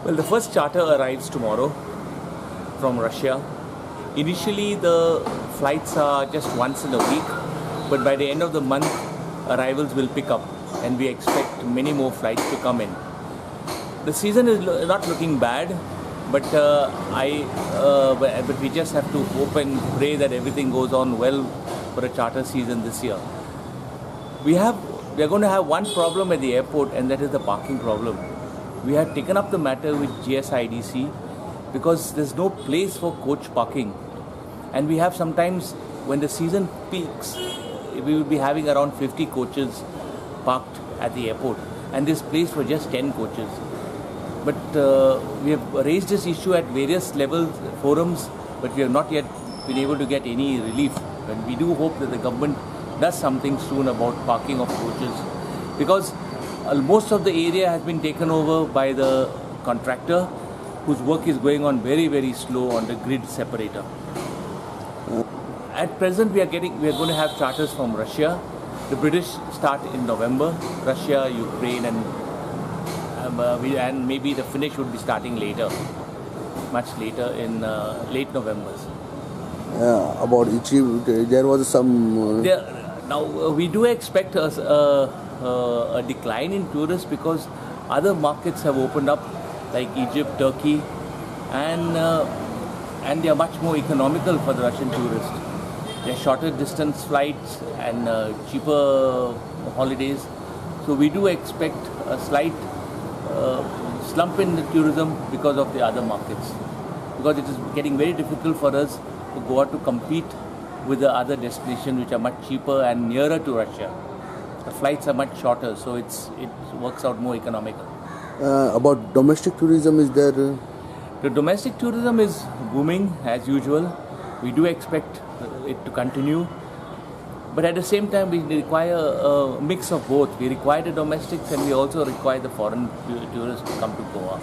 Well, the first charter arrives tomorrow from Russia. Initially, the flights are just once in a week, but by the end of the month, arrivals will pick up, and we expect many more flights to come in. The season is not looking bad, but but we just have to hope and pray that everything goes on well for a charter season this year. We are going to have one problem at the airport, and that is the parking problem. We have taken up the matter with GSIDC because there's no place for coach parking, and we have sometimes, when the season peaks, we will be having around 50 coaches parked at the airport, and there's place for just 10 coaches. But we have raised this issue at various levels, forums, but we have not yet been able to get any relief. And we do hope that the government does something soon about parking of coaches, because most of the area has been taken over by the contractor, whose work is going on very, very slow on the grid separator. At present, we are going to have charters from Russia. The British start in November. Russia, Ukraine, and maybe the Finnish would be starting later, much later in late November. About Egypt, there was some. Now we do expect a decline in tourists because other markets have opened up, like Egypt, Turkey, and they are much more economical for the Russian tourists. They are shorter distance flights and cheaper holidays. So we do expect a slight slump in the tourism because of the other markets, because it is getting very difficult for us to go out to compete with the other destinations which are much cheaper and nearer to Russia. The flights are much shorter, so it works out more economical. About domestic tourism, is there? The domestic tourism is booming as usual. We do expect it to continue, but at the same time we require a mix of both. We require the domestics and we also require the foreign tourists to come to Goa.